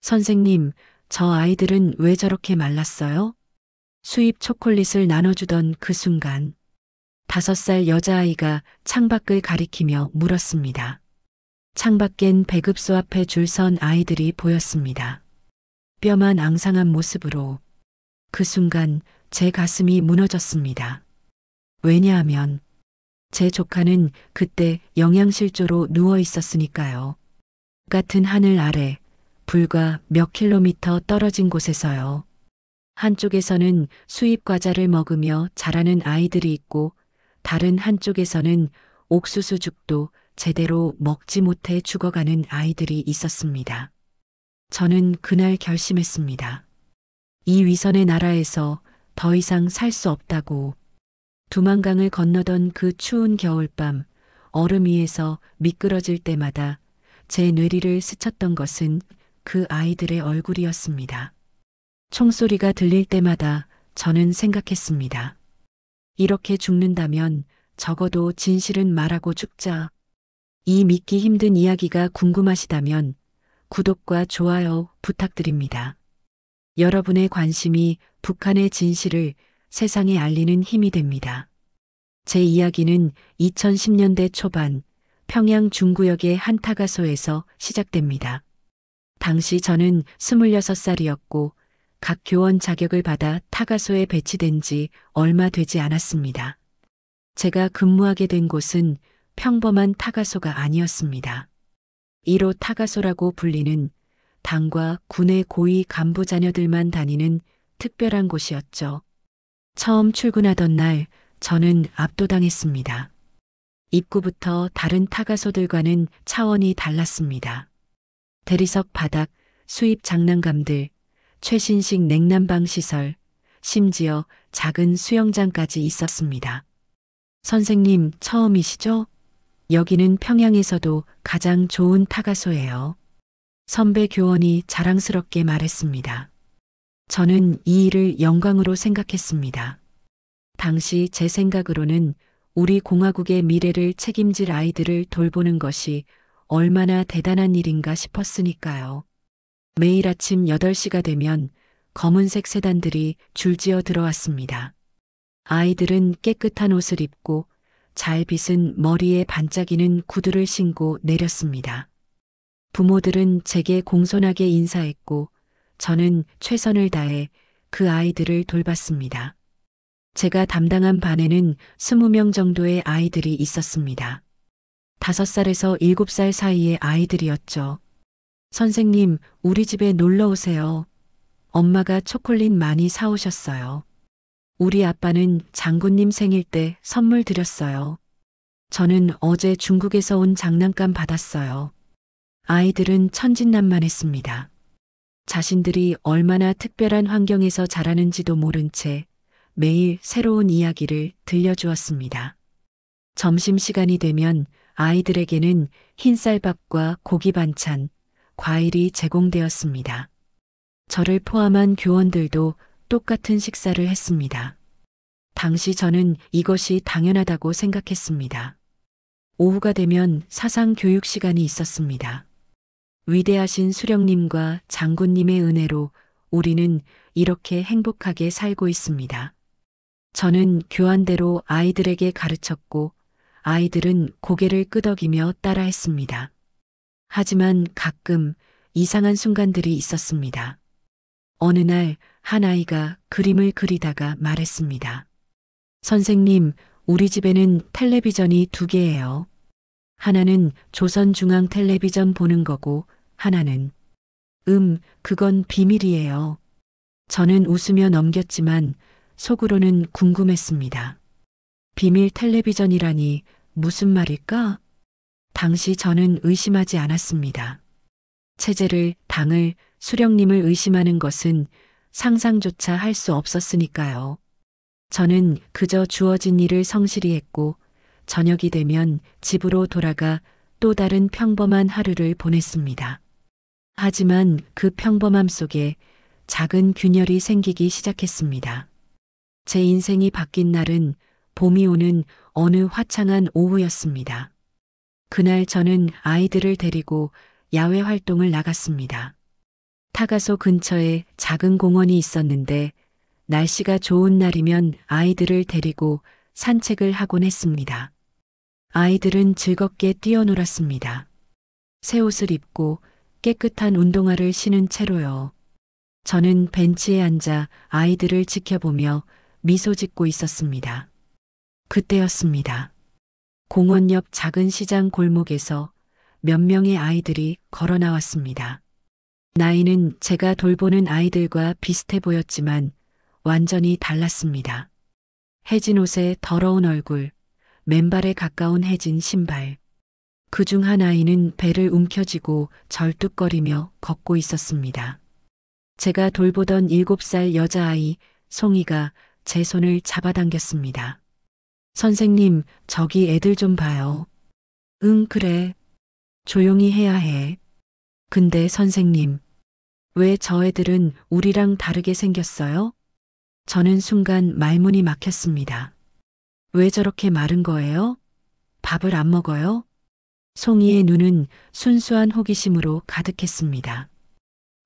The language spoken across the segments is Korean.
선생님, 저 아이들은 왜 저렇게 말랐어요? 수입 초콜릿을 나눠주던 그 순간, 5살 여자아이가 창밖을 가리키며 물었습니다. 창밖엔 배급소 앞에 줄 선 아이들이 보였습니다. 뼈만 앙상한 모습으로. 그 순간 제 가슴이 무너졌습니다. 왜냐하면 제 조카는 그때 영양실조로 누워 있었으니까요. 같은 하늘 아래 불과 몇 킬로미터 떨어진 곳에서요. 한쪽에서는 수입 과자를 먹으며 자라는 아이들이 있고 다른 한쪽에서는 옥수수죽도 제대로 먹지 못해 죽어가는 아이들이 있었습니다. 저는 그날 결심했습니다. 이 위선의 나라에서 더 이상 살 수 없다고. 두만강을 건너던 그 추운 겨울밤, 얼음 위에서 미끄러질 때마다 제 뇌리를 스쳤던 것은 그 아이들의 얼굴이었습니다. 총소리가 들릴 때마다 저는 생각했습니다. 이렇게 죽는다면 적어도 진실은 말하고 죽자. 이 믿기 힘든 이야기가 궁금하시다면 구독과 좋아요 부탁드립니다. 여러분의 관심이 북한의 진실을 세상에 알리는 힘이 됩니다. 제 이야기는 2010년대 초반 평양 중구역의 한 타가소에서 시작됩니다. 당시 저는 26살이었고 각 교원 자격을 받아 타가소에 배치된 지 얼마 되지 않았습니다. 제가 근무하게 된 곳은 평범한 타가소가 아니었습니다. 1호 타가소라고 불리는 당과 군의 고위 간부 자녀들만 다니는 특별한 곳이었죠. 처음 출근하던 날 저는 압도당했습니다. 입구부터 다른 타가소들과는 차원이 달랐습니다. 대리석 바닥, 수입 장난감들, 최신식 냉난방 시설, 심지어 작은 수영장까지 있었습니다. 선생님, 처음이시죠? 여기는 평양에서도 가장 좋은 타가소예요. 선배 교원이 자랑스럽게 말했습니다. 저는 이 일을 영광으로 생각했습니다. 당시 제 생각으로는 우리 공화국의 미래를 책임질 아이들을 돌보는 것이 얼마나 대단한 일인가 싶었으니까요. 매일 아침 8시가 되면 검은색 세단들이 줄지어 들어왔습니다. 아이들은 깨끗한 옷을 입고 잘 빗은 머리에 반짝이는 구두를 신고 내렸습니다. 부모들은 제게 공손하게 인사했고 저는 최선을 다해 그 아이들을 돌봤습니다. 제가 담당한 반에는 20명 정도의 아이들이 있었습니다. 5살에서 7살 사이의 아이들이었죠. 선생님, 우리 집에 놀러 오세요. 엄마가 초콜릿 많이 사오셨어요. 우리 아빠는 장군님 생일 때 선물 드렸어요. 저는 어제 중국에서 온 장난감 받았어요. 아이들은 천진난만했습니다. 자신들이 얼마나 특별한 환경에서 자라는지도 모른 채 매일 새로운 이야기를 들려주었습니다. 점심시간이 되면 아이들에게는 흰쌀밥과 고기 반찬, 과일이 제공되었습니다. 저를 포함한 교원들도 똑같은 식사를 했습니다. 당시 저는 이것이 당연하다고 생각했습니다. 오후가 되면 사상 교육 시간이 있었습니다. 위대하신 수령님과 장군님의 은혜로 우리는 이렇게 행복하게 살고 있습니다. 저는 교환대로 아이들에게 가르쳤고 아이들은 고개를 끄덕이며 따라했습니다. 하지만 가끔 이상한 순간들이 있었습니다. 어느 날 한 아이가 그림을 그리다가 말했습니다. 선생님, 우리 집에는 텔레비전이 2개예요. 하나는 조선중앙 텔레비전 보는 거고 하나는 그건 비밀이에요. 저는 웃으며 넘겼지만 속으로는 궁금했습니다. 비밀 텔레비전이라니 무슨 말일까? 당시 저는 의심하지 않았습니다. 체제를, 당을, 수령님을 의심하는 것은 상상조차 할 수 없었으니까요. 저는 그저 주어진 일을 성실히 했고 저녁이 되면 집으로 돌아가 또 다른 평범한 하루를 보냈습니다. 하지만 그 평범함 속에 작은 균열이 생기기 시작했습니다. 제 인생이 바뀐 날은 봄이 오는 어느 화창한 오후였습니다. 그날 저는 아이들을 데리고 야외 활동을 나갔습니다. 타가소 근처에 작은 공원이 있었는데 날씨가 좋은 날이면 아이들을 데리고 산책을 하곤 했습니다. 아이들은 즐겁게 뛰어놀았습니다. 새 옷을 입고 깨끗한 운동화를 신은 채로요. 저는 벤치에 앉아 아이들을 지켜보며 미소 짓고 있었습니다. 그때였습니다. 공원 옆 작은 시장 골목에서 몇 명의 아이들이 걸어 나왔습니다. 나이는 제가 돌보는 아이들과 비슷해 보였지만 완전히 달랐습니다. 해진 옷에 더러운 얼굴, 맨발에 가까운 해진 신발. 그중 한 아이는 배를 움켜쥐고 절뚝거리며 걷고 있었습니다. 제가 돌보던 7살 여자아이 송이가 제 손을 잡아당겼습니다. 선생님, 저기 애들 좀 봐요. 응, 그래. 조용히 해야 해. 근데 선생님, 왜 저 애들은 우리랑 다르게 생겼어요? 저는 순간 말문이 막혔습니다. 왜 저렇게 마른 거예요? 밥을 안 먹어요? 송이의 눈은 순수한 호기심으로 가득했습니다.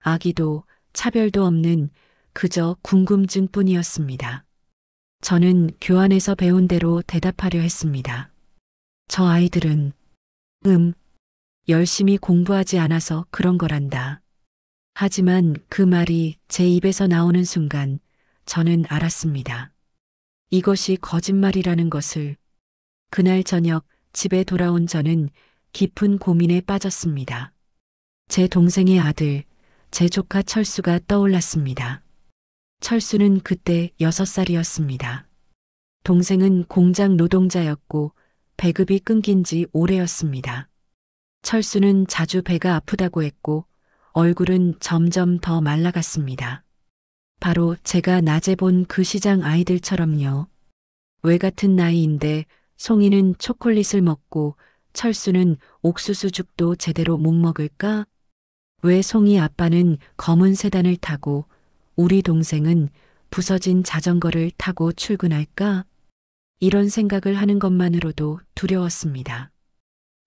아기도 차별도 없는 그저 궁금증뿐이었습니다. 저는 교환에서 배운 대로 대답하려 했습니다. 저 아이들은 열심히 공부하지 않아서 그런 거란다. 하지만 그 말이 제 입에서 나오는 순간 저는 알았습니다. 이것이 거짓말이라는 것을. 그날 저녁 집에 돌아온 저는 깊은 고민에 빠졌습니다. 제 동생의 아들, 제 조카 철수가 떠올랐습니다. 철수는 그때 6살이었습니다. 동생은 공장 노동자였고 배급이 끊긴 지 오래였습니다. 철수는 자주 배가 아프다고 했고 얼굴은 점점 더 말라갔습니다. 바로 제가 낮에 본 그 시장 아이들처럼요. 왜 같은 나이인데 송이는 초콜릿을 먹고 철수는 옥수수죽도 제대로 못 먹을까? 왜 송이 아빠는 검은 세단을 타고 우리 동생은 부서진 자전거를 타고 출근할까? 이런 생각을 하는 것만으로도 두려웠습니다.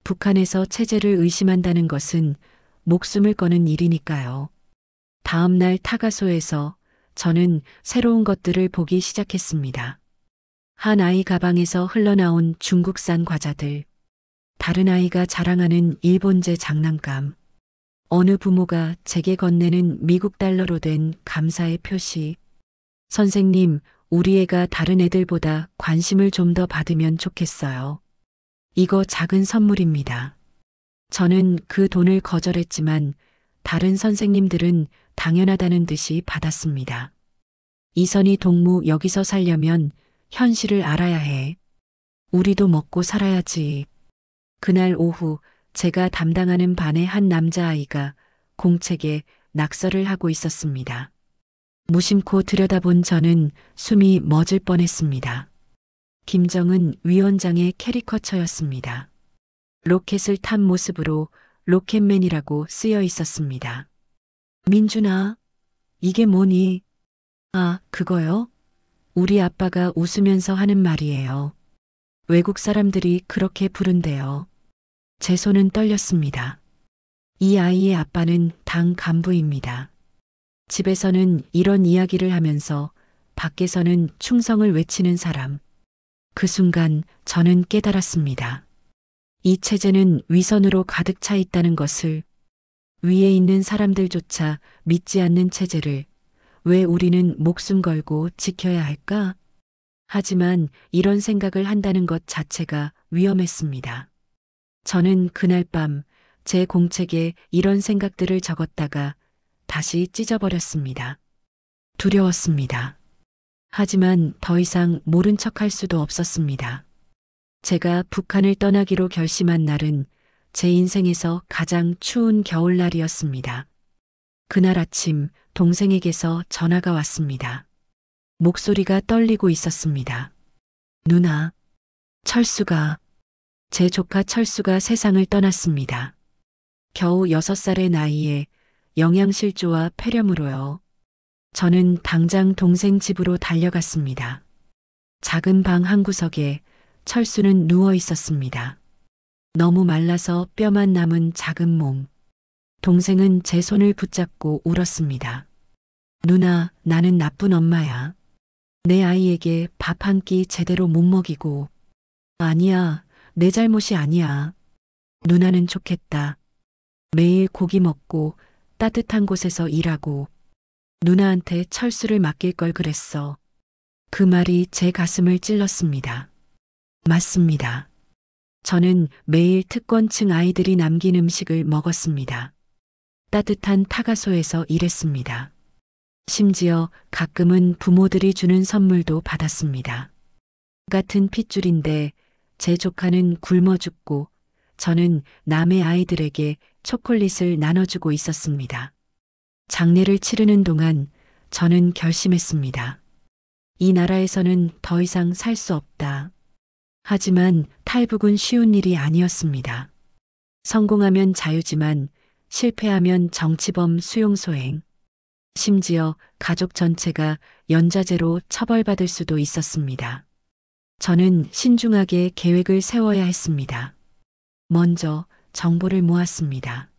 북한에서 체제를 의심한다는 것은 목숨을 거는 일이니까요. 다음 날 타가소에서 저는 새로운 것들을 보기 시작했습니다. 한 아이 가방에서 흘러나온 중국산 과자들, 다른 아이가 자랑하는 일본제 장난감, 어느 부모가 제게 건네는 미국 달러로 된 감사의 표시. 선생님, 우리 애가 다른 애들보다 관심을 좀 더 받으면 좋겠어요. 이거 작은 선물입니다. 저는 그 돈을 거절했지만 다른 선생님들은 당연하다는 듯이 받았습니다. 이선희 동무 여기서 살려면 현실을 알아야 해. 우리도 먹고 살아야지. 그날 오후 제가 담당하는 반의 한 남자아이가 공책에 낙서를 하고 있었습니다. 무심코 들여다본 저는 숨이 멎을 뻔했습니다. 김정은 위원장의 캐리커처였습니다. 로켓을 탄 모습으로 로켓맨이라고 쓰여 있었습니다. 민준아, 이게 뭐니? 아, 그거요? 우리 아빠가 웃으면서 하는 말이에요. 외국 사람들이 그렇게 부른대요. 제 손은 떨렸습니다. 이 아이의 아빠는 당 간부입니다. 집에서는 이런 이야기를 하면서 밖에서는 충성을 외치는 사람. 그 순간 저는 깨달았습니다. 이 체제는 위선으로 가득 차 있다는 것을. 위에 있는 사람들조차 믿지 않는 체제를 왜 우리는 목숨 걸고 지켜야 할까? 하지만 이런 생각을 한다는 것 자체가 위험했습니다. 저는 그날 밤 제 공책에 이런 생각들을 적었다가 다시 찢어버렸습니다. 두려웠습니다. 하지만 더 이상 모른 척할 수도 없었습니다. 제가 북한을 떠나기로 결심한 날은 제 인생에서 가장 추운 겨울날이었습니다. 그날 아침 동생에게서 전화가 왔습니다. 목소리가 떨리고 있었습니다. 누나, 철수가, 제 조카 철수가 세상을 떠났습니다. 겨우 6살의 나이에 영양실조와 폐렴으로요. 저는 당장 동생 집으로 달려갔습니다. 작은 방 한 구석에 철수는 누워 있었습니다. 너무 말라서 뼈만 남은 작은 몸. 동생은 제 손을 붙잡고 울었습니다. 누나, 나는 나쁜 엄마야. 내 아이에게 밥 한 끼 제대로 못 먹이고. 아니야, 내 잘못이 아니야. 누나는 좋겠다. 매일 고기 먹고 따뜻한 곳에서 일하고 누나한테 철수를 맡길 걸 그랬어. 그 말이 제 가슴을 찔렀습니다. 맞습니다. 저는 매일 특권층 아이들이 남긴 음식을 먹었습니다. 따뜻한 타가소에서 일했습니다. 심지어 가끔은 부모들이 주는 선물도 받았습니다. 같은 핏줄인데 제 조카는 굶어 죽고 저는 남의 아이들에게 초콜릿을 나눠주고 있었습니다. 장례를 치르는 동안 저는 결심했습니다. 이 나라에서는 더 이상 살 수 없다. 하지만 탈북은 쉬운 일이 아니었습니다. 성공하면 자유지만 실패하면 정치범 수용소행. 심지어 가족 전체가 연좌제로 처벌받을 수도 있었습니다. 저는 신중하게 계획을 세워야 했습니다. 먼저 정보를 모았습니다.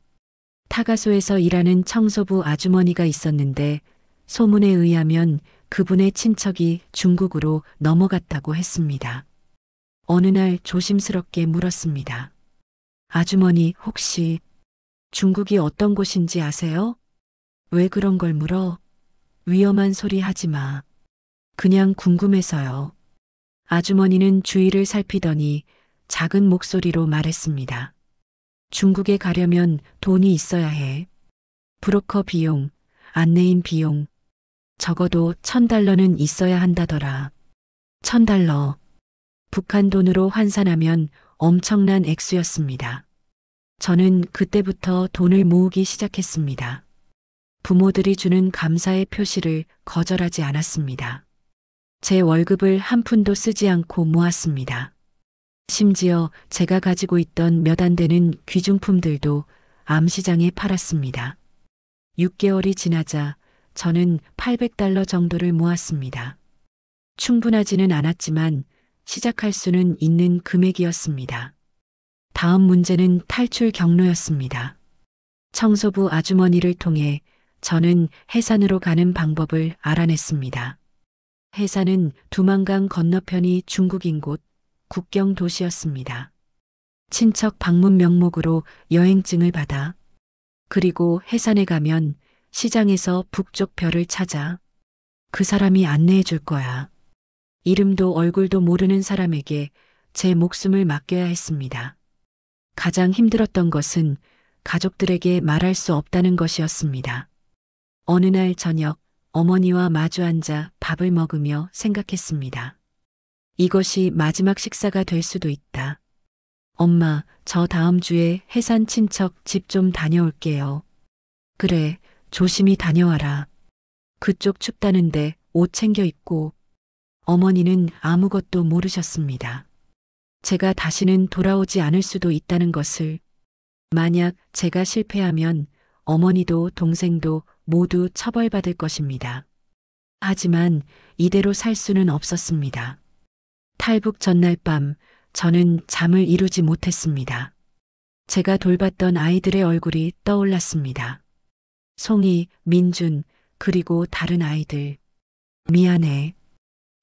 타가소에서 일하는 청소부 아주머니가 있었는데 소문에 의하면 그분의 친척이 중국으로 넘어갔다고 했습니다. 어느 날 조심스럽게 물었습니다. 아주머니, 혹시 중국이 어떤 곳인지 아세요? 왜 그런 걸 물어? 위험한 소리 하지 마. 그냥 궁금해서요. 아주머니는 주위를 살피더니 작은 목소리로 말했습니다. 중국에 가려면 돈이 있어야 해. 브로커 비용, 안내인 비용, 적어도 $1,000는 있어야 한다더라. $1,000. 북한 돈으로 환산하면 엄청난 액수였습니다. 저는 그때부터 돈을 모으기 시작했습니다. 부모들이 주는 감사의 표시를 거절하지 않았습니다. 제 월급을 한 푼도 쓰지 않고 모았습니다. 심지어 제가 가지고 있던 몇 안 되는 귀중품들도 암시장에 팔았습니다. 6개월이 지나자 저는 $800 정도를 모았습니다. 충분하지는 않았지만 시작할 수는 있는 금액이었습니다. 다음 문제는 탈출 경로였습니다. 청소부 아주머니를 통해 저는 해산으로 가는 방법을 알아냈습니다. 해산은 두만강 건너편이 중국인 곳 국경 도시였습니다. 친척 방문 명목으로 여행증을 받아 그리고 해산에 가면 시장에서 북쪽 벼를 찾아 그 사람이 안내해 줄 거야. 이름도 얼굴도 모르는 사람에게 제 목숨을 맡겨야 했습니다. 가장 힘들었던 것은 가족들에게 말할 수 없다는 것이었습니다. 어느 날 저녁 어머니와 마주 앉아 밥을 먹으며 생각했습니다. 이것이 마지막 식사가 될 수도 있다. 엄마, 저 다음 주에 해산 친척 집 좀 다녀올게요. 그래, 조심히 다녀와라. 그쪽 춥다는데 옷 챙겨 입고. 어머니는 아무것도 모르셨습니다. 제가 다시는 돌아오지 않을 수도 있다는 것을. 만약 제가 실패하면 어머니도 동생도 모두 처벌받을 것입니다. 하지만 이대로 살 수는 없었습니다. 탈북 전날 밤 저는 잠을 이루지 못했습니다. 제가 돌봤던 아이들의 얼굴이 떠올랐습니다. 송이, 민준, 그리고 다른 아이들. 미안해.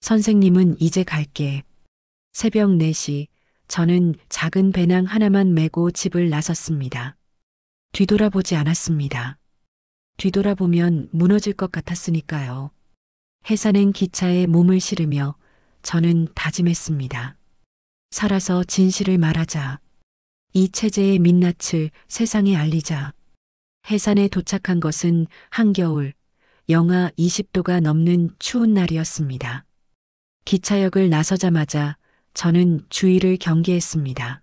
선생님은 이제 갈게. 새벽 4시 저는 작은 배낭 하나만 메고 집을 나섰습니다. 뒤돌아보지 않았습니다. 뒤돌아보면 무너질 것 같았으니까요. 해산행 기차에 몸을 실으며 저는 다짐했습니다. 살아서 진실을 말하자. 이 체제의 민낯을 세상에 알리자. 해산에 도착한 것은 한겨울, 영하 20도가 넘는 추운 날이었습니다. 기차역을 나서자마자 저는 주의를 경계했습니다.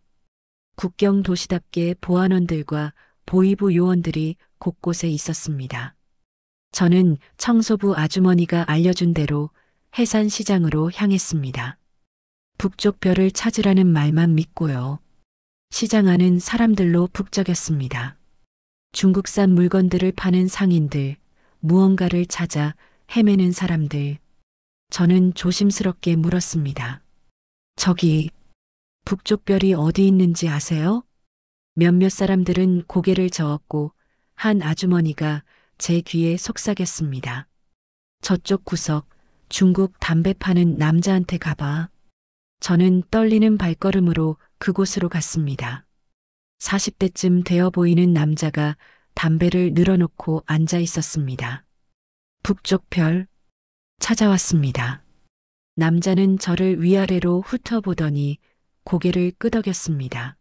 국경 도시답게 보안원들과 보위부 요원들이 곳곳에 있었습니다. 저는 청소부 아주머니가 알려준 대로 해산시장으로 향했습니다. 북쪽 벼를 찾으라는 말만 믿고요. 시장 안은 사람들로 북적였습니다. 중국산 물건들을 파는 상인들, 무언가를 찾아 헤매는 사람들. 저는 조심스럽게 물었습니다. 저기, 북쪽 별이 어디 있는지 아세요? 몇몇 사람들은 고개를 저었고 한 아주머니가 제 귀에 속삭였습니다. 저쪽 구석 중국 담배 파는 남자한테 가봐. 저는 떨리는 발걸음으로 그곳으로 갔습니다. 40대쯤 되어 보이는 남자가 담배를 늘어놓고 앉아 있었습니다. 북쪽 별 찾아왔습니다. 남자는 저를 위아래로 훑어보더니 고개를 끄덕였습니다.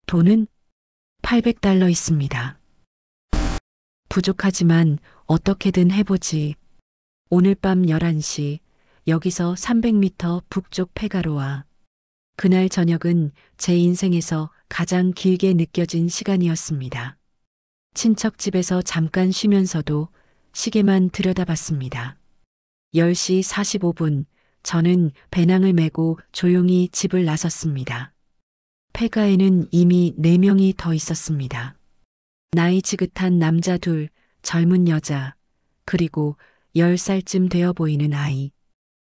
돈은 800달러 있습니다. 부족하지만 어떻게든 해보지. 오늘 밤 11시 여기서 300m 북쪽 페가로와. 그날 저녁은 제 인생에서 가장 길게 느껴진 시간이었습니다. 친척 집에서 잠깐 쉬면서도 시계만 들여다봤습니다. 10시 45분 저는 배낭을 메고 조용히 집을 나섰습니다. 페가에는 이미 4명이 더 있었습니다. 나이 지긋한 남자 둘, 젊은 여자, 그리고 10살쯤 되어 보이는 아이.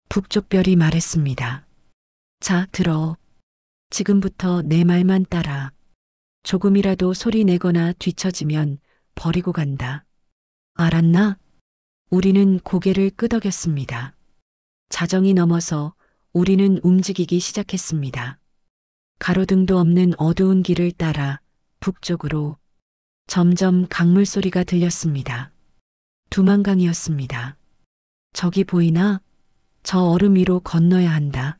북쪽 별이 말했습니다. 자, 들어. 지금부터 내 말만 따라. 조금이라도 소리 내거나 뒤처지면 버리고 간다. 알았나? 우리는 고개를 끄덕였습니다. 자정이 넘어서 우리는 움직이기 시작했습니다. 가로등도 없는 어두운 길을 따라 북쪽으로. 점점 강물 소리가 들렸습니다. 두만강이었습니다. 저기 보이나? 저 얼음 위로 건너야 한다.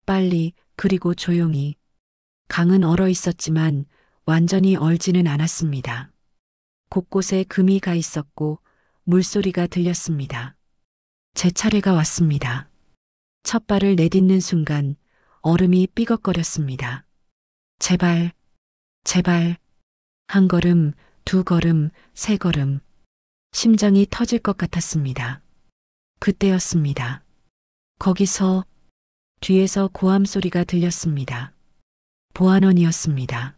빨리, 그리고 조용히. 강은 얼어 있었지만 완전히 얼지는 않았습니다. 곳곳에 금이 가 있었고 물소리가 들렸습니다. 제 차례가 왔습니다. 첫 발을 내딛는 순간 얼음이 삐걱거렸습니다. 제발, 제발. 한 걸음, 두 걸음, 세 걸음. 심장이 터질 것 같았습니다. 그때였습니다. 거기서 뒤에서 고함 소리가 들렸습니다. 보안원이었습니다.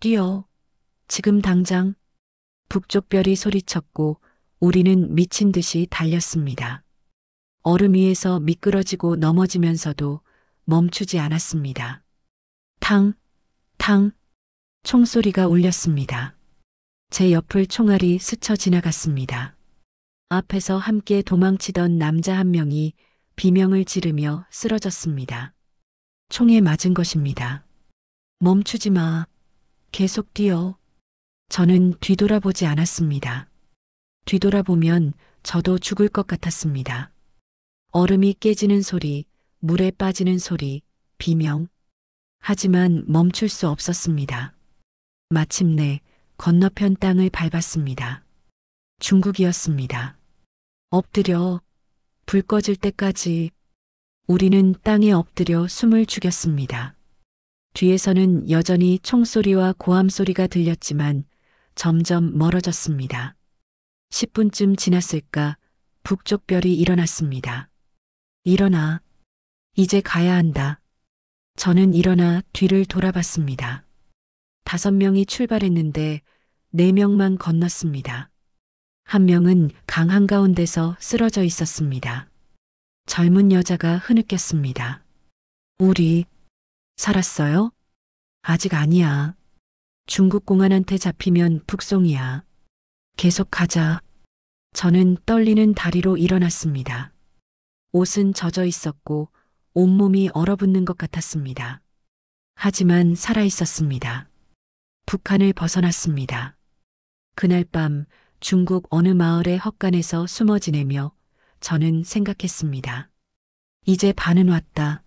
뛰어. 지금 당장. 북쪽 별이 소리쳤고 우리는 미친 듯이 달렸습니다. 얼음 위에서 미끄러지고 넘어지면서도 멈추지 않았습니다. 탕, 탕. 총소리가 울렸습니다. 제 옆을 총알이 스쳐 지나갔습니다. 앞에서 함께 도망치던 남자 한 명이 비명을 지르며 쓰러졌습니다. 총에 맞은 것입니다. 멈추지 마. 계속 뛰어. 저는 뒤돌아보지 않았습니다. 뒤돌아보면 저도 죽을 것 같았습니다. 얼음이 깨지는 소리, 물에 빠지는 소리, 비명. 하지만 멈출 수 없었습니다. 마침내 건너편 땅을 밟았습니다. 중국이었습니다. 엎드려. 불 꺼질 때까지. 우리는 땅에 엎드려 숨을 죽였습니다. 뒤에서는 여전히 총소리와 고함 소리가 들렸지만 점점 멀어졌습니다. 10분쯤 지났을까 북쪽 별이 일어났습니다. 일어나. 이제 가야 한다. 저는 일어나 뒤를 돌아봤습니다. 5명이 출발했는데 4명만 건넜습니다. 한 명은 강 한가운데서 쓰러져 있었습니다. 젊은 여자가 흐느꼈습니다. 우리 살았어요? 아직 아니야. 중국 공안한테 잡히면 북송이야. 계속 가자. 저는 떨리는 다리로 일어났습니다. 옷은 젖어 있었고 온몸이 얼어붙는 것 같았습니다. 하지만 살아 있었습니다. 북한을 벗어났습니다. 그날 밤 중국 어느 마을의 헛간에서 숨어 지내며 저는 생각했습니다. 이제 반은 왔다.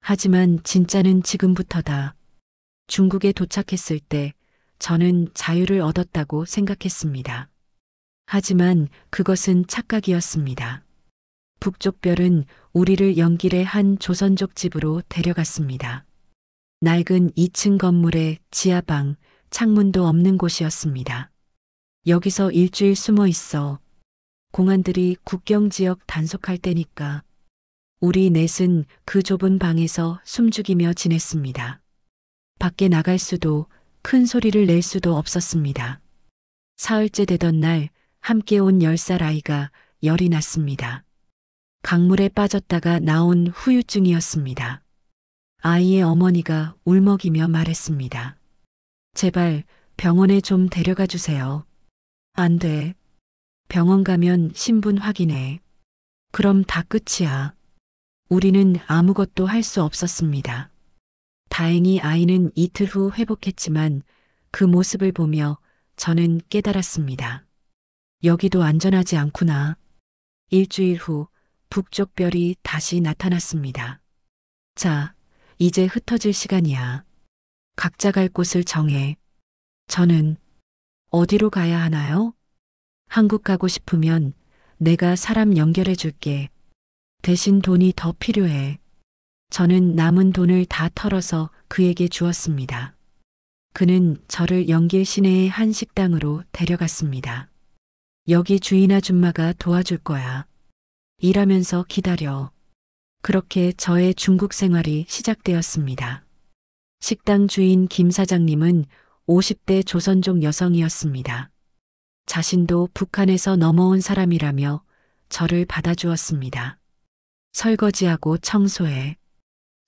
하지만 진짜는 지금부터다. 중국에 도착했을 때 저는 자유를 얻었다고 생각했습니다. 하지만 그것은 착각이었습니다. 북쪽 별은 우리를 연길의 한 조선족 집으로 데려갔습니다. 낡은 2층 건물의 지하방, 창문도 없는 곳이었습니다. 여기서 일주일 숨어 있어. 공안들이 국경 지역 단속할 때니까. 우리 넷은 그 좁은 방에서 숨죽이며 지냈습니다. 밖에 나갈 수도 큰 소리를 낼 수도 없었습니다. 사흘째 되던 날 함께 온 10살 아이가 열이 났습니다. 강물에 빠졌다가 나온 후유증이었습니다. 아이의 어머니가 울먹이며 말했습니다. 제발 병원에 좀 데려가 주세요. 안 돼. 병원 가면 신분 확인해. 그럼 다 끝이야. 우리는 아무것도 할 수 없었습니다. 다행히 아이는 이틀 후 회복했지만 그 모습을 보며 저는 깨달았습니다. 여기도 안전하지 않구나. 일주일 후 북쪽 별이 다시 나타났습니다. 자, 이제 흩어질 시간이야. 각자 갈 곳을 정해. 저는 어디로 가야 하나요? 한국 가고 싶으면 내가 사람 연결해 줄게. 대신 돈이 더 필요해. 저는 남은 돈을 다 털어서 그에게 주었습니다. 그는 저를 연길 시내의 한 식당으로 데려갔습니다. 여기 주인 아줌마가 도와줄 거야. 일하면서 기다려. 그렇게 저의 중국 생활이 시작되었습니다. 식당 주인 김 사장님은 50대 조선족 여성이었습니다. 자신도 북한에서 넘어온 사람이라며 저를 받아주었습니다. 설거지하고 청소해.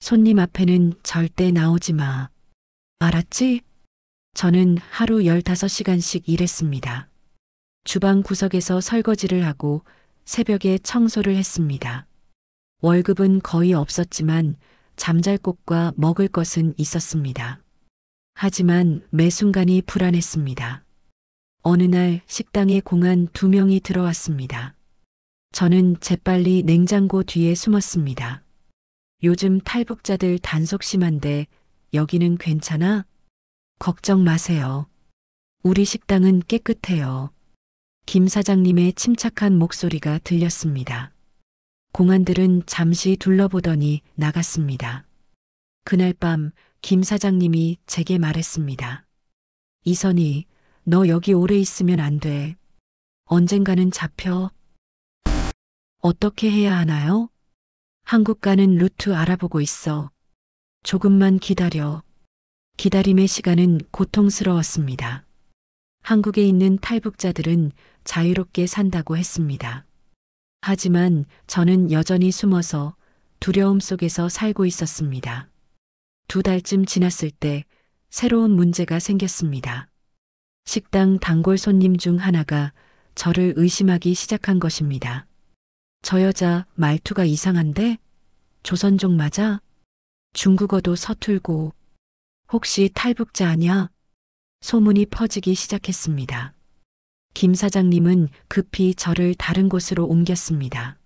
손님 앞에는 절대 나오지 마. 알았지? 저는 하루 15시간씩 일했습니다. 주방 구석에서 설거지를 하고 새벽에 청소를 했습니다. 월급은 거의 없었지만 잠잘 곳과 먹을 것은 있었습니다. 하지만 매 순간이 불안했습니다. 어느 날 식당에 공안 2명이 들어왔습니다. 저는 재빨리 냉장고 뒤에 숨었습니다. 요즘 탈북자들 단속 심한데 여기는 괜찮아? 걱정 마세요. 우리 식당은 깨끗해요. 김 사장님의 침착한 목소리가 들렸습니다. 공안들은 잠시 둘러보더니 나갔습니다. 그날 밤 김 사장님이 제게 말했습니다. 이선희, 너 여기 오래 있으면 안 돼. 언젠가는 잡혀. 어떻게 해야 하나요? 한국 가는 루트 알아보고 있어. 조금만 기다려. 기다림의 시간은 고통스러웠습니다. 한국에 있는 탈북자들은 자유롭게 산다고 했습니다. 하지만 저는 여전히 숨어서 두려움 속에서 살고 있었습니다. 2달쯤 지났을 때 새로운 문제가 생겼습니다. 식당 단골 손님 중 하나가 저를 의심하기 시작한 것입니다. 저 여자 말투가 이상한데? 조선족 맞아? 중국어도 서툴고 혹시 탈북자 아냐? 소문이 퍼지기 시작했습니다. 김 사장님은 급히 저를 다른 곳으로 옮겼습니다.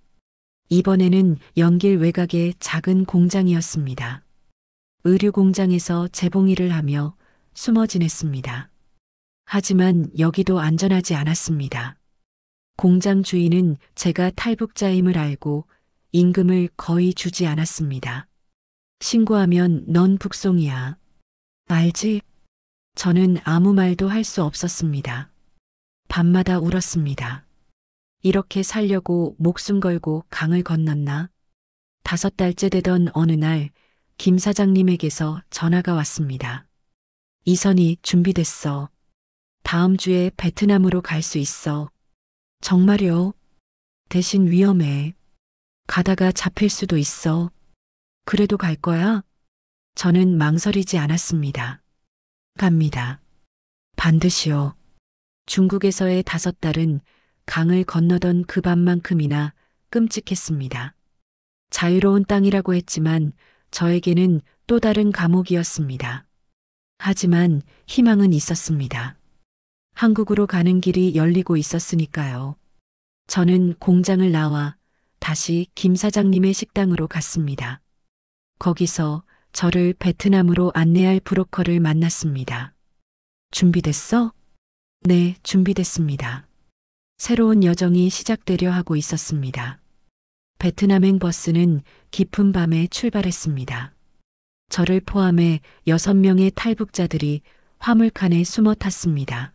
이번에는 연길 외곽의 작은 공장이었습니다. 의류 공장에서 재봉 일을 하며 숨어 지냈습니다. 하지만 여기도 안전하지 않았습니다. 공장 주인은 제가 탈북자임을 알고 임금을 거의 주지 않았습니다. 신고하면 넌 북송이야. 알지? 저는 아무 말도 할 수 없었습니다. 밤마다 울었습니다. 이렇게 살려고 목숨 걸고 강을 건넜나? 5달째 되던 어느 날 김 사장님에게서 전화가 왔습니다. 이선희 준비됐어. 다음 주에 베트남으로 갈 수 있어. 정말요? 대신 위험해. 가다가 잡힐 수도 있어. 그래도 갈 거야? 저는 망설이지 않았습니다. 갑니다. 반드시요. 중국에서의 5달은 강을 건너던 그 밤만큼이나 끔찍했습니다. 자유로운 땅이라고 했지만 저에게는 또 다른 감옥이었습니다. 하지만 희망은 있었습니다. 한국으로 가는 길이 열리고 있었으니까요. 저는 공장을 나와 다시 김 사장님의 식당으로 갔습니다. 거기서 저를 베트남으로 안내할 브로커를 만났습니다. 준비됐어? 네, 준비됐습니다. 새로운 여정이 시작되려 하고 있었습니다. 베트남행 버스는 깊은 밤에 출발했습니다. 저를 포함해 6명의 탈북자들이 화물칸에 숨어 탔습니다.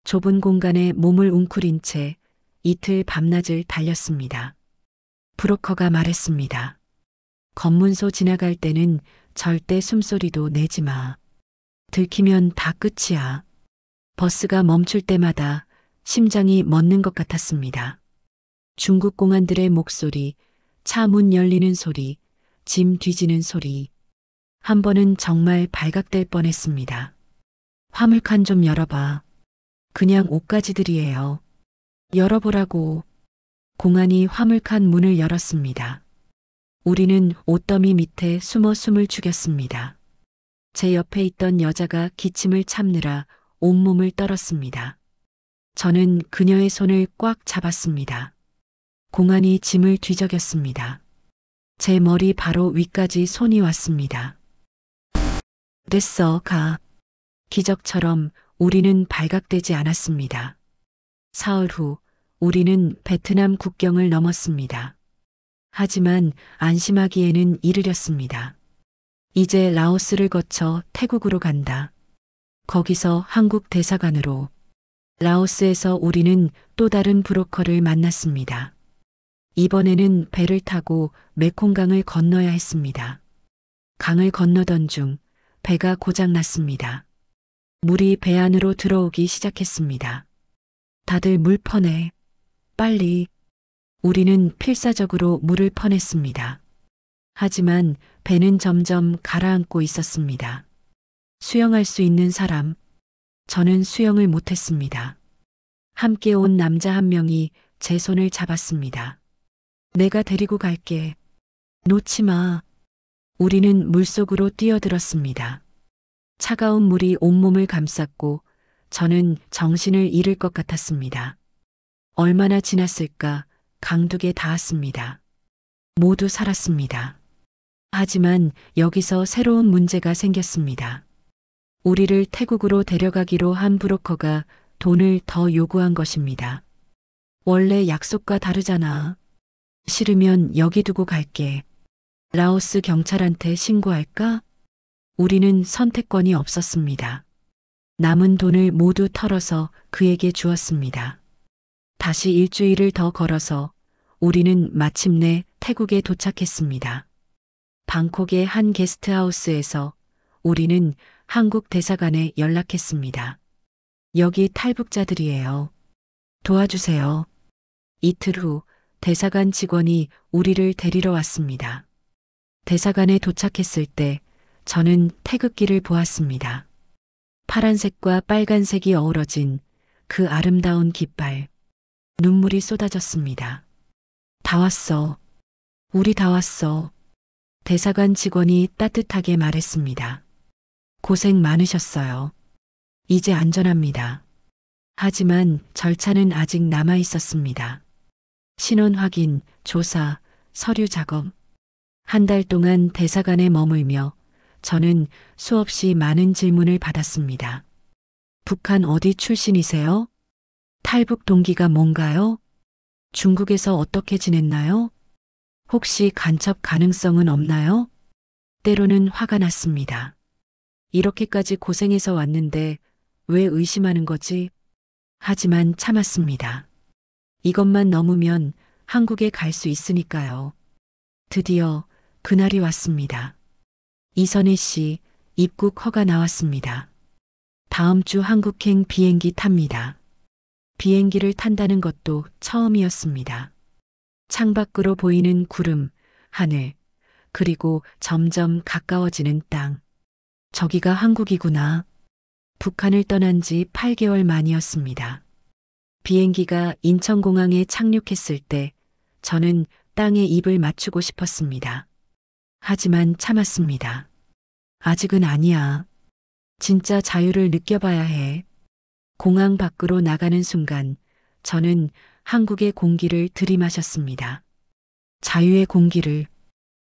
좁은 공간에 몸을 웅크린 채 이틀 밤낮을 달렸습니다. 브로커가 말했습니다. 검문소 지나갈 때는 절대 숨소리도 내지 마. 들키면 다 끝이야. 버스가 멈출 때마다 심장이 멎는 것 같았습니다. 중국 공안들의 목소리, 차 문 열리는 소리, 짐 뒤지는 소리. 한 번은 정말 발각될 뻔했습니다. 화물칸 좀 열어봐. 그냥 옷가지들이에요. 열어보라고. 공안이 화물칸 문을 열었습니다. 우리는 옷더미 밑에 숨어 숨을 죽였습니다. 제 옆에 있던 여자가 기침을 참느라 온몸을 떨었습니다. 저는 그녀의 손을 꽉 잡았습니다. 공안이 짐을 뒤적였습니다. 제 머리 바로 위까지 손이 왔습니다. 됐어, 가. 기적처럼 우리는 발각되지 않았습니다. 사흘 후 우리는 베트남 국경을 넘었습니다. 하지만 안심하기에는 이르렸습니다. 이제 라오스를 거쳐 태국으로 간다. 거기서 한국 대사관으로. 라오스에서 우리는 또 다른 브로커를 만났습니다. 이번에는 배를 타고 메콩강을 건너야 했습니다. 강을 건너던 중 배가 고장났습니다. 물이 배 안으로 들어오기 시작했습니다. 다들 물 퍼내. 빨리. 우리는 필사적으로 물을 퍼냈습니다. 하지만 배는 점점 가라앉고 있었습니다. 수영할 수 있는 사람. 저는 수영을 못했습니다. 함께 온 남자 한 명이 제 손을 잡았습니다. 내가 데리고 갈게. 놓지 마. 우리는 물속으로 뛰어들었습니다. 차가운 물이 온몸을 감쌌고 저는 정신을 잃을 것 같았습니다. 얼마나 지났을까 강둑에 닿았습니다. 모두 살았습니다. 하지만 여기서 새로운 문제가 생겼습니다. 우리를 태국으로 데려가기로 한 브로커가 돈을 더 요구한 것입니다. 원래 약속과 다르잖아. 싫으면 여기 두고 갈게. 라오스 경찰한테 신고할까? 우리는 선택권이 없었습니다. 남은 돈을 모두 털어서 그에게 주었습니다. 다시 일주일을 더 걸어서 우리는 마침내 태국에 도착했습니다. 방콕의 한 게스트하우스에서 우리는 한국 대사관에 연락했습니다. 여기 탈북자들이에요. 도와주세요. 이틀 후 대사관 직원이 우리를 데리러 왔습니다. 대사관에 도착했을 때 저는 태극기를 보았습니다. 파란색과 빨간색이 어우러진 그 아름다운 깃발. 눈물이 쏟아졌습니다. 다 왔어. 우리 다 왔어. 대사관 직원이 따뜻하게 말했습니다. 고생 많으셨어요. 이제 안전합니다. 하지만 절차는 아직 남아 있었습니다. 신원 확인, 조사, 서류 작업. 한 달 동안 대사관에 머물며 저는 수없이 많은 질문을 받았습니다. 북한 어디 출신이세요? 탈북 동기가 뭔가요? 중국에서 어떻게 지냈나요? 혹시 간첩 가능성은 없나요? 때로는 화가 났습니다. 이렇게까지 고생해서 왔는데 왜 의심하는 거지? 하지만 참았습니다. 이것만 넘으면 한국에 갈 수 있으니까요. 드디어 그날이 왔습니다. 이선희 씨 입국 허가 나왔습니다. 다음 주 한국행 비행기 탑니다. 비행기를 탄다는 것도 처음이었습니다. 창밖으로 보이는 구름, 하늘, 그리고 점점 가까워지는 땅. 저기가 한국이구나. 북한을 떠난 지 8개월 만이었습니다. 비행기가 인천공항에 착륙했을 때 저는 땅에 입을 맞추고 싶었습니다. 하지만 참았습니다. 아직은 아니야. 진짜 자유를 느껴봐야 해. 공항 밖으로 나가는 순간 저는 한국의 공기를 들이마셨습니다. 자유의 공기를.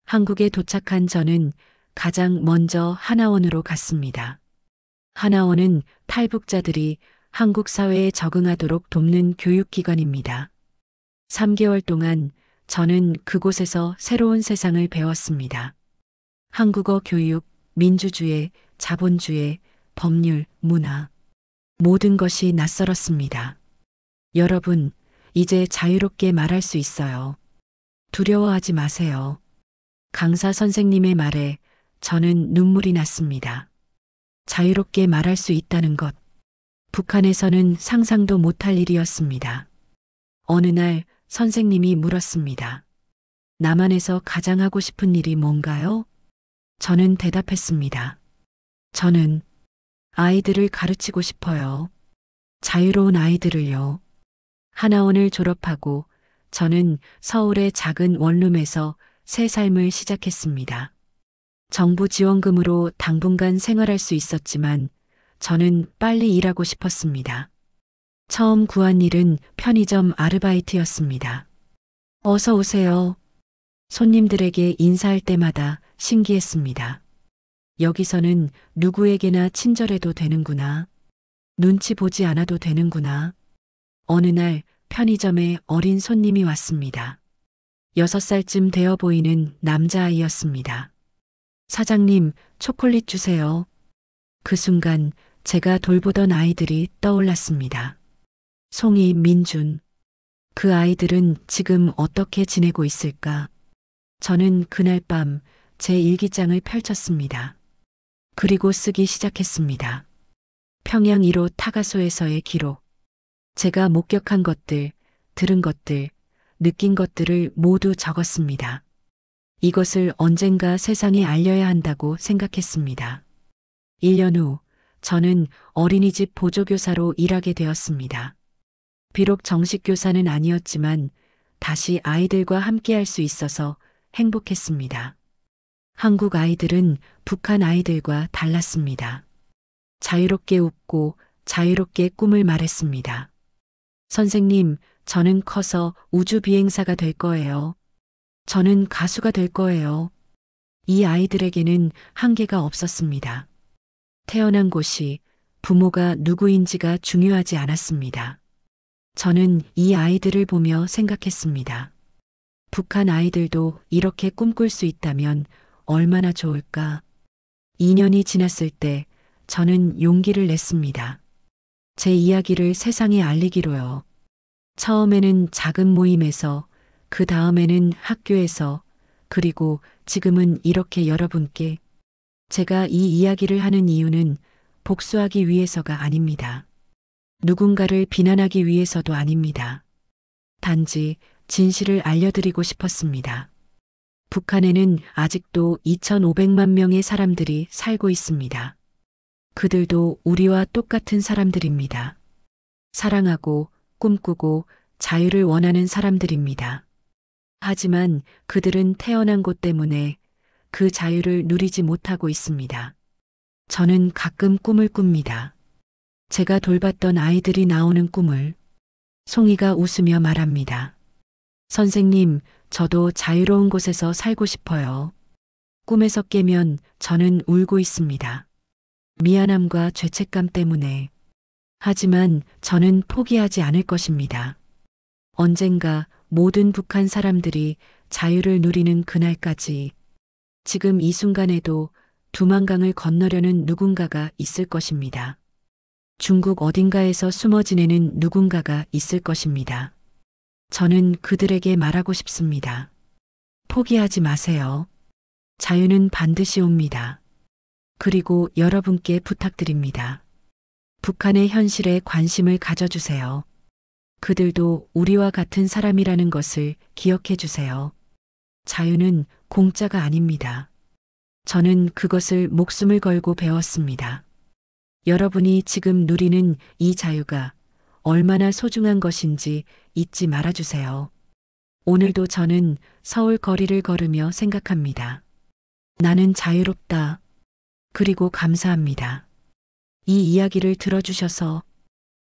한국에 도착한 저는 가장 먼저 하나원으로 갔습니다. 하나원은 탈북자들이 한국 사회에 적응하도록 돕는 교육기관입니다. 3개월 동안 저는 그곳에서 새로운 세상을 배웠습니다. 한국어 교육, 민주주의, 자본주의, 법률, 문화. 모든 것이 낯설었습니다. 여러분, 이제 자유롭게 말할 수 있어요. 두려워하지 마세요. 강사 선생님의 말에 저는 눈물이 났습니다. 자유롭게 말할 수 있다는 것. 북한에서는 상상도 못할 일이었습니다. 어느 날 선생님이 물었습니다. 남한에서 가장 하고 싶은 일이 뭔가요? 저는 대답했습니다. 저는 아이들을 가르치고 싶어요. 자유로운 아이들을요. 하나원을 졸업하고 저는 서울의 작은 원룸에서 새 삶을 시작했습니다. 정부 지원금으로 당분간 생활할 수 있었지만 저는 빨리 일하고 싶었습니다. 처음 구한 일은 편의점 아르바이트였습니다. 어서 오세요. 손님들에게 인사할 때마다 신기했습니다. 여기서는 누구에게나 친절해도 되는구나. 눈치 보지 않아도 되는구나. 어느 날 편의점에 어린 손님이 왔습니다. 6살쯤 되어 보이는 남자아이였습니다. 사장님, 초콜릿 주세요. 그 순간 제가 돌보던 아이들이 떠올랐습니다. 송이, 민준. 그 아이들은 지금 어떻게 지내고 있을까? 저는 그날 밤 제 일기장을 펼쳤습니다. 그리고 쓰기 시작했습니다. 평양 1호 타가소에서의 기록. 제가 목격한 것들, 들은 것들, 느낀 것들을 모두 적었습니다. 이것을 언젠가 세상에 알려야 한다고 생각했습니다. 1년 후 저는 어린이집 보조교사로 일하게 되었습니다. 비록 정식 교사는 아니었지만 다시 아이들과 함께할 수 있어서 행복했습니다. 한국 아이들은 북한 아이들과 달랐습니다. 자유롭게 웃고 자유롭게 꿈을 말했습니다. 선생님, 저는 커서 우주 비행사가 될 거예요. 저는 가수가 될 거예요. 이 아이들에게는 한계가 없었습니다. 태어난 곳이, 부모가 누구인지가 중요하지 않았습니다. 저는 이 아이들을 보며 생각했습니다. 북한 아이들도 이렇게 꿈꿀 수 있다면 얼마나 좋을까. 2년이 지났을 때 저는 용기를 냈습니다. 제 이야기를 세상에 알리기로요. 처음에는 작은 모임에서, 그 다음에는 학교에서, 그리고 지금은 이렇게 여러분께. 제가 이 이야기를 하는 이유는 복수하기 위해서가 아닙니다. 누군가를 비난하기 위해서도 아닙니다. 단지 진실을 알려드리고 싶었습니다. 북한에는 아직도 2,500만 명의 사람들이 살고 있습니다. 그들도 우리와 똑같은 사람들입니다. 사랑하고 꿈꾸고 자유를 원하는 사람들입니다. 하지만 그들은 태어난 곳 때문에 그 자유를 누리지 못하고 있습니다. 저는 가끔 꿈을 꿉니다. 제가 돌봤던 아이들이 나오는 꿈을. 송이가 웃으며 말합니다. 선생님, 저도 자유로운 곳에서 살고 싶어요. 꿈에서 깨면 저는 울고 있습니다. 미안함과 죄책감 때문에. 하지만 저는 포기하지 않을 것입니다. 언젠가 모든 북한 사람들이 자유를 누리는 그날까지. 지금 이 순간에도 두만강을 건너려는 누군가가 있을 것입니다. 중국 어딘가에서 숨어 지내는 누군가가 있을 것입니다. 저는 그들에게 말하고 싶습니다. 포기하지 마세요. 자유는 반드시 옵니다. 그리고 여러분께 부탁드립니다. 북한의 현실에 관심을 가져주세요. 그들도 우리와 같은 사람이라는 것을 기억해 주세요. 자유는 공짜가 아닙니다. 저는 그것을 목숨을 걸고 배웠습니다. 여러분이 지금 누리는 이 자유가 얼마나 소중한 것인지 잊지 말아주세요. 오늘도 저는 서울 거리를 걸으며 생각합니다. 나는 자유롭다. 그리고 감사합니다. 이 이야기를 들어주셔서